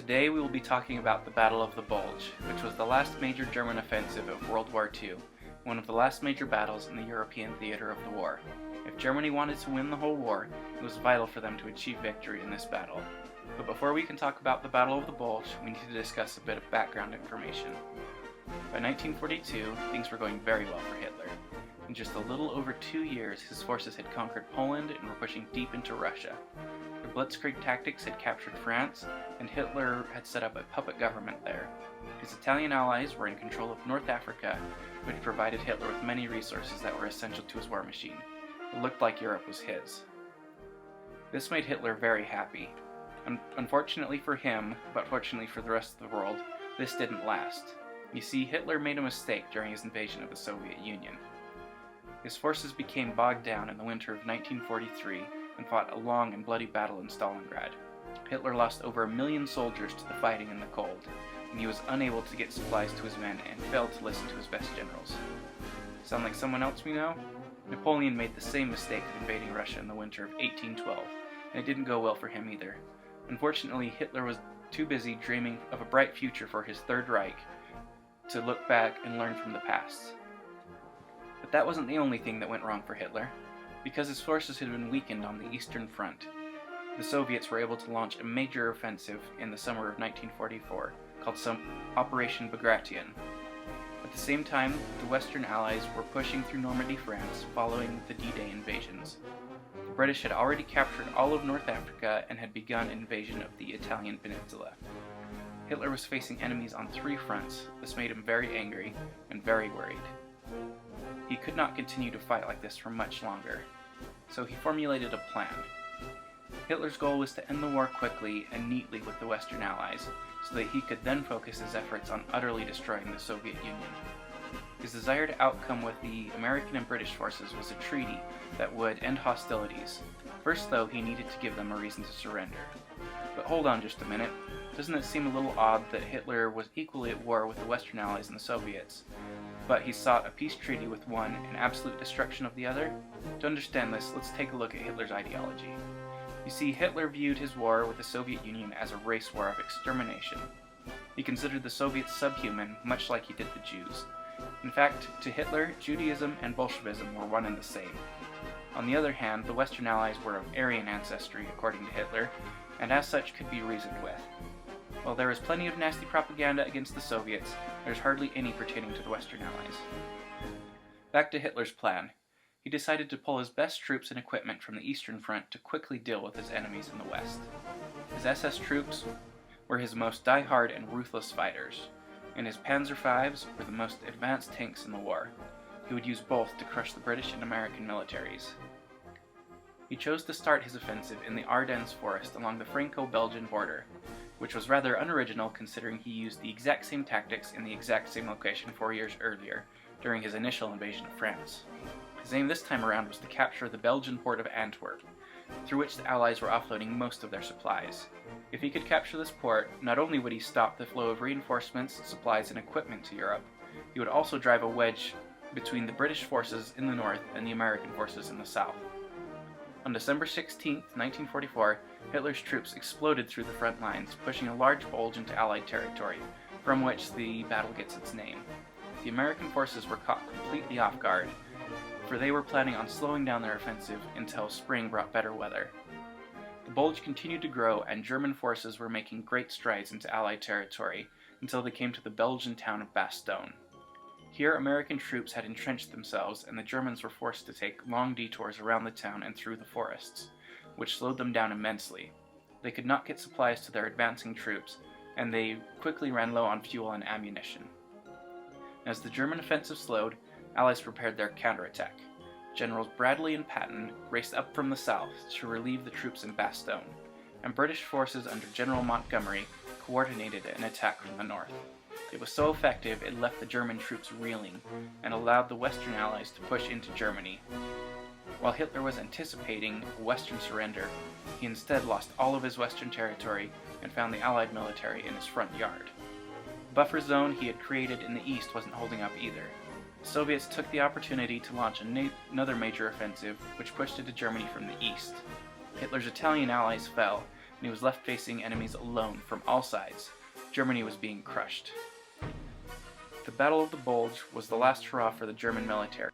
Today we will be talking about the Battle of the Bulge, which was the last major German offensive of World War II, one of the last major battles in the European theater of the war. If Germany wanted to win the whole war, it was vital for them to achieve victory in this battle. But before we can talk about the Battle of the Bulge, we need to discuss a bit of background information. By 1942, things were going very well for Hitler. In just a little over 2 years, his forces had conquered Poland and were pushing deep into Russia. Their blitzkrieg tactics had captured France, and Hitler had set up a puppet government there. His Italian allies were in control of North Africa, which provided Hitler with many resources that were essential to his war machine. It looked like Europe was his. This made Hitler very happy. Unfortunately for him, but fortunately for the rest of the world, this didn't last. You see, Hitler made a mistake during his invasion of the Soviet Union. His forces became bogged down in the winter of 1943 and fought a long and bloody battle in Stalingrad. Hitler lost over 1 million soldiers to the fighting in the cold, and he was unable to get supplies to his men and failed to listen to his best generals. Sound like someone else we know? Napoleon made the same mistake of invading Russia in the winter of 1812, and it didn't go well for him either. Unfortunately, Hitler was too busy dreaming of a bright future for his Third Reich to look back and learn from the past. But that wasn't the only thing that went wrong for Hitler. Because his forces had been weakened on the Eastern Front, the Soviets were able to launch a major offensive in the summer of 1944 called Operation Bagration. At the same time, the Western Allies were pushing through Normandy, France, following the D-Day invasions. The British had already captured all of North Africa and had begun invasion of the Italian peninsula. Hitler was facing enemies on 3 fronts. This made him very angry and very worried. He could not continue to fight like this for much longer, so he formulated a plan. Hitler's goal was to end the war quickly and neatly with the Western Allies, so that he could then focus his efforts on utterly destroying the Soviet Union. His desired outcome with the American and British forces was a treaty that would end hostilities. First, though, he needed to give them a reason to surrender. But hold on just a minute. Doesn't it seem a little odd that Hitler was equally at war with the Western Allies and the Soviets, but he sought a peace treaty with one and absolute destruction of the other? To understand this, let's take a look at Hitler's ideology. You see, Hitler viewed his war with the Soviet Union as a race war of extermination. He considered the Soviets subhuman, much like he did the Jews. In fact, to Hitler, Judaism and Bolshevism were one and the same. On the other hand, the Western Allies were of Aryan ancestry, according to Hitler, and as such could be reasoned with. While there is plenty of nasty propaganda against the Soviets, there's hardly any pertaining to the Western Allies. Back to Hitler's plan. He decided to pull his best troops and equipment from the Eastern Front to quickly deal with his enemies in the West. His SS troops were his most die-hard and ruthless fighters, and his Panzer V's were the most advanced tanks in the war. He would use both to crush the British and American militaries. He chose to start his offensive in the Ardennes forest along the Franco-Belgian border, which was rather unoriginal considering he used the exact same tactics in the exact same location 4 years earlier during his initial invasion of France. His aim this time around was to capture the Belgian port of Antwerp, through which the Allies were offloading most of their supplies. If he could capture this port, not only would he stop the flow of reinforcements, supplies, and equipment to Europe, he would also drive a wedge between the British forces in the north and the American forces in the south. On December 16, 1944, Hitler's troops exploded through the front lines, pushing a large bulge into Allied territory, from which the battle gets its name. The American forces were caught completely off guard, for they were planning on slowing down their offensive until spring brought better weather. The bulge continued to grow, and German forces were making great strides into Allied territory until they came to the Belgian town of Bastogne. Here, American troops had entrenched themselves, and the Germans were forced to take long detours around the town and through the forests, which slowed them down immensely. They could not get supplies to their advancing troops, and they quickly ran low on fuel and ammunition. As the German offensive slowed, Allies prepared their counterattack. Generals Bradley and Patton raced up from the south to relieve the troops in Bastogne, and British forces under General Montgomery coordinated an attack from the north. It was so effective it left the German troops reeling and allowed the Western Allies to push into Germany. While Hitler was anticipating a Western surrender, he instead lost all of his Western territory and found the Allied military in his front yard. The buffer zone he had created in the east wasn't holding up either. The Soviets took the opportunity to launch another major offensive, which pushed into Germany from the east. Hitler's Italian allies fell, and he was left facing enemies alone from all sides. Germany was being crushed. The Battle of the Bulge was the last hurrah for the German military.